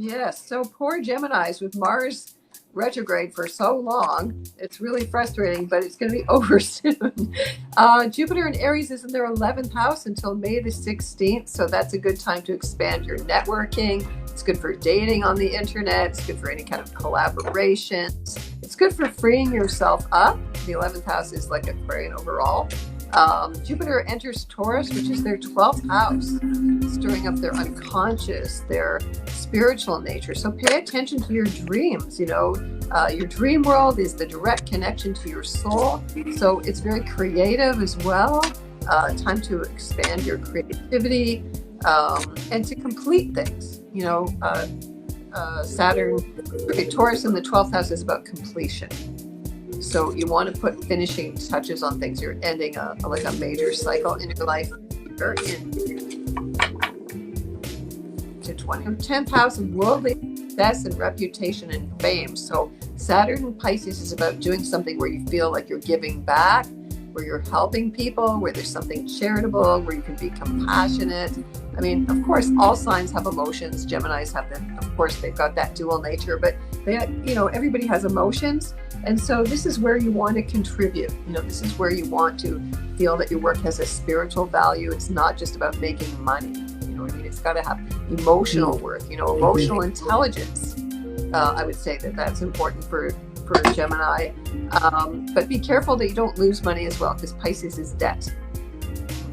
Yes, so poor Geminis with Mars retrograde for so long. It's really frustrating, but it's going to be over soon. Jupiter in Aries is in their 11th house until May the 16th, so that's a good time to expand your networking. It's good for dating on the internet. It's good for any kind of collaborations. It's good for freeing yourself up. The 11th house is like Aquarian overall. Jupiter enters Taurus, which is their 12th house, stirring up their unconscious, their spiritual nature. So pay attention to your dreams. Your dream world is the direct connection to your soul. So it's very creative as well. Time to expand your creativity and to complete things. Taurus in the 12th house is about completion. So you want to put finishing touches on things. You're ending a major cycle in your life. You're into 10th house of worldly success and reputation and fame. So Saturn in Pisces is about doing something where you feel like you're giving back, where you're helping people, where there's something charitable, where you can be compassionate. I mean, of course, all signs have emotions. Geminis have them. Of course, they've got that dual nature, but everybody has emotions. And so this is where you want to contribute. This is where you want to feel that your work has a spiritual value. It's not just about making money. It's got to have emotional worth, emotional intelligence. I would say that's important for Gemini. But be careful that you don't lose money as well, because Pisces is debt.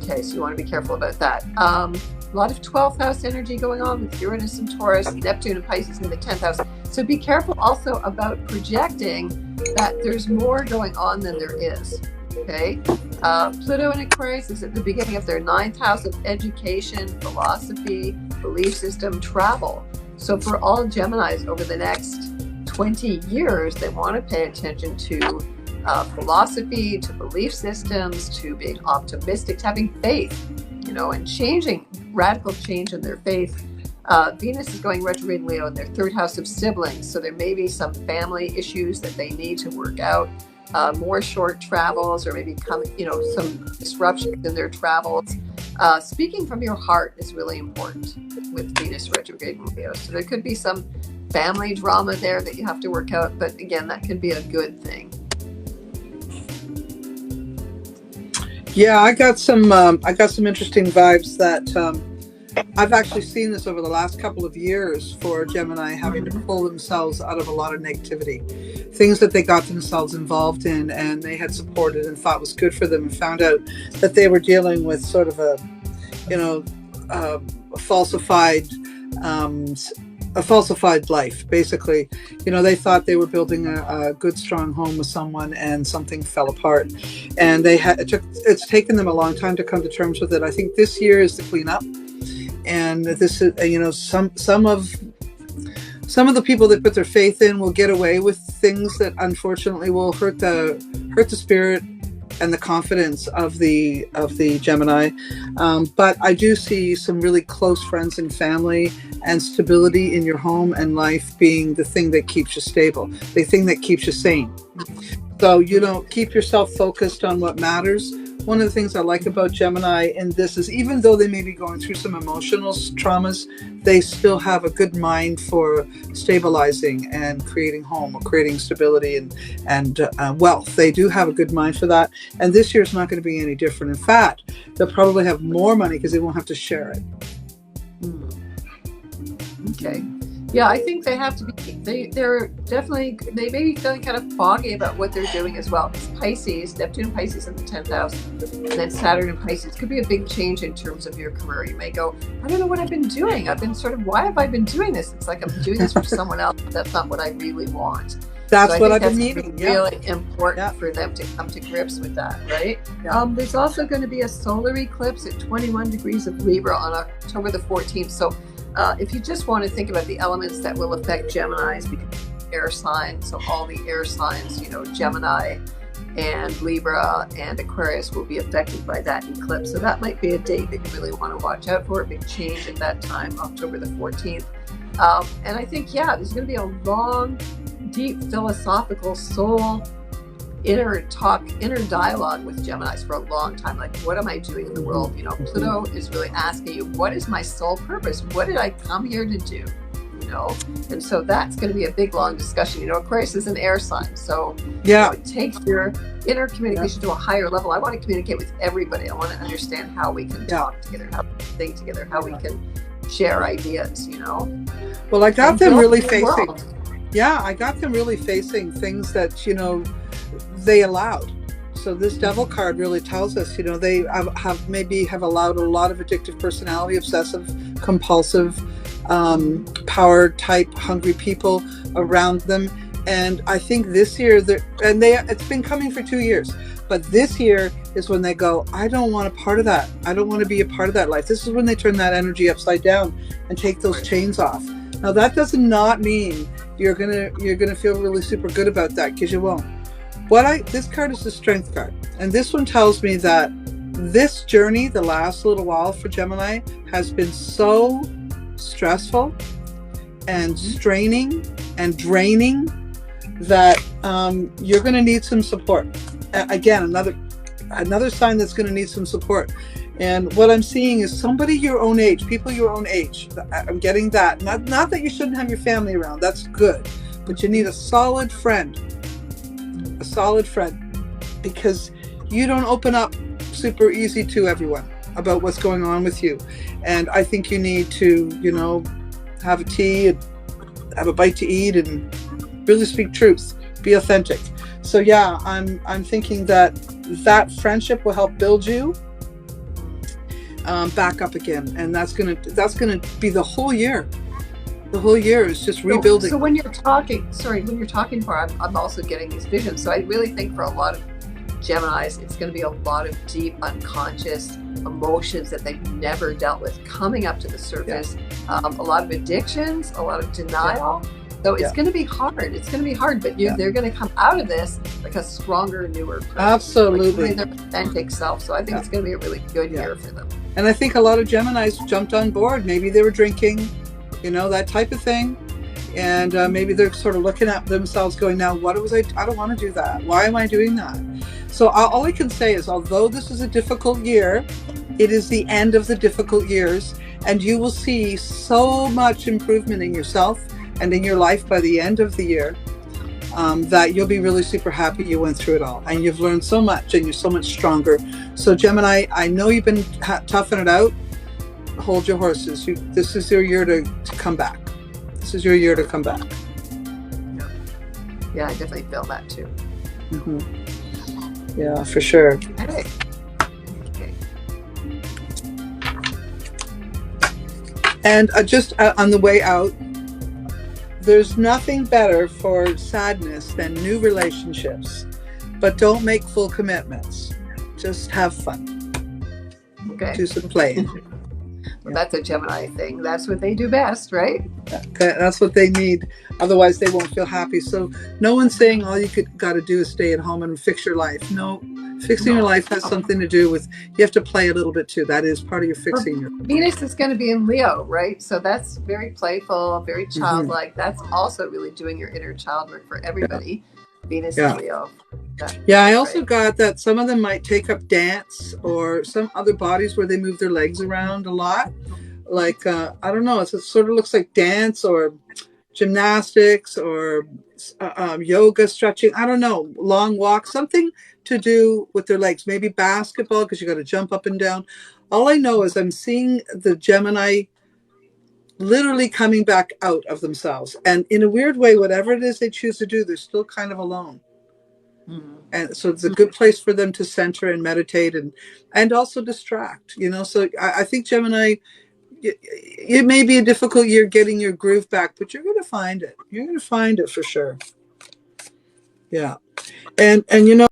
Okay, so you want to be careful about that. A lot of 12th house energy going on with Uranus and Taurus, Neptune and Pisces in the 10th house. So be careful also about projecting that there's more going on than there is. Okay. Pluto in Aquarius is at the beginning of their 9th house of education, philosophy, belief system, travel. So for all Geminis over the next 20 years, they want to pay attention to philosophy, to belief systems, to being optimistic, to having faith, and radical change in their faith. Venus is going retrograde in Leo in their 3rd house of siblings. So there may be some family issues that they need to work out. More short travels, or maybe some disruptions in their travels. Speaking from your heart is really important with Venus retrograde in Leo. So there could be some family drama there that you have to work out, but again, that could be a good thing. Yeah, I got some interesting vibes that I've actually seen this over the last couple of years for Gemini having to pull themselves out of a lot of negativity, things that they got themselves involved in and they had supported and thought was good for them, and found out that they were dealing with sort of a falsified life. Basically, they thought they were building a good, strong home with someone, and something fell apart. And it's taken them a long time to come to terms with it. I think this year is the cleanup. And this is, some of the people that put their faith in will get away with things that unfortunately will hurt the spirit and the confidence of the Gemini. But I do see some really close friends and family and stability in your home and life being the thing that keeps you stable, the thing that keeps you sane. So, keep yourself focused on what matters. One of the things I like about Gemini in this is, even though they may be going through some emotional traumas, they still have a good mind for stabilizing and creating home, or creating stability and wealth. They do have a good mind for that. And this year is not going to be any different. In fact, they'll probably have more money because they won't have to share it. Okay. Yeah, I think they have to be, they may be feeling kind of foggy about what they're doing as well. It's Pisces, Neptune and Pisces in the 10th house, and then Saturn and Pisces could be a big change in terms of your career. You may go, I don't know what I've been doing. Why have I been doing this? It's like I'm doing this for someone else. That's not what I really want. That's what I've been needing. Really important for them to come to grips with that, right? Yeah. There's also going to be a solar eclipse at 21 degrees of Libra on October the 14th. So if you just want to think about the elements that will affect Geminis, because air signs, so all the air signs, Gemini and Libra and Aquarius will be affected by that eclipse. So that might be a date that you really want to watch out for, a big change at that time, October the 14th. And I think, there's going to be a long, deep philosophical soul inner dialogue with Geminis for a long time. Like, what am I doing in the world? Pluto is really asking you, what is my soul purpose? What did I come here to do? you know? And so that's going to be a big, long discussion. You know, Aquarius is an air sign. So, Yeah. you know, it takes your inner communication to a higher level. I want to communicate with everybody. I want to understand how we can talk together, how we can think together, how we can share ideas, you know? Well, I got And them build really a new facing. world. Yeah, I got them really facing things that, you know, they allowed. So this devil card really tells us, you know, they have allowed a lot of addictive personality, obsessive, compulsive, power type, hungry people around them. And I think this year, it's been coming for 2 years, but this year is when they go, I don't want a part of that. I don't want to be a part of that life. This is when they turn that energy upside down and take those chains off. Now that does not mean you're gonna feel really super good about that, because you won't. This card is the Strength card, and this one tells me that this journey, the last little while for Gemini, has been so stressful and straining and draining that you're going to need some support. Again, another sign that's going to need some support. And what I'm seeing is somebody your own age, people your own age. I'm getting that. Not that you shouldn't have your family around. That's good. But you need a solid friend. A solid friend. Because you don't open up super easy to everyone about what's going on with you. And I think you need to, you know, have a tea and have a bite to eat and really speak truth. Be authentic. So yeah, I'm thinking that friendship will help build you back up again, and that's gonna be the whole year. The whole year is just rebuilding. So when you're talking, I'm also getting these visions. So I really think for a lot of Geminis, it's going to be a lot of deep unconscious emotions that they've never dealt with coming up to the surface. A lot of addictions, a lot of denial. So it's going to be hard. It's going to be hard, but they're going to come out of this like a stronger, newer person. Absolutely. Like their authentic self. So I think it's going to be a really good year for them. And I think a lot of Geminis jumped on board. Maybe they were drinking, you know, that type of thing. And maybe they're sort of looking at themselves going, now, I don't want to do that. Why am I doing that? So all I can say is, although this is a difficult year, it is the end of the difficult years. And you will see so much improvement in yourself and in your life by the end of the year, that you'll be really super happy you went through it all. And you've learned so much and you're so much stronger. So Gemini, I know you've been toughing it out. Hold your horses. This is your year to come back. This is your year to come back. Yeah, I definitely feel that too. Mm-hmm. Yeah, for sure. Okay. And just on the way out, there's nothing better for sadness than new relationships, but don't make full commitments. Just have fun. Okay. Do some playing. Well, that's a Gemini thing. That's what they do best, right? That's what they need. Otherwise, they won't feel happy. So no one's saying all you got to do is stay at home and fix your life. No, fixing your life has something to do with, you have to play a little bit too. That is part of your fixing your life. Venus is going to be in Leo, right? So that's very playful, very childlike. That's also really doing your inner child work for everybody. Venus and Leo. I also got that some of them might take up dance or some other bodies where they move their legs around a lot. Like, I don't know, it sort of looks like dance or gymnastics or yoga, stretching. I don't know, long walk, something to do with their legs. Maybe basketball, because you got to jump up and down. All I know is I'm seeing the Gemini literally coming back out of themselves. And in a weird way, whatever it is they choose to do, they're still kind of alone. And so it's a good place for them to center and meditate and also distract, you know. So I think Gemini, it may be a difficult year getting your groove back, but you're going to find it. You're going to find it for sure. Yeah. And you know,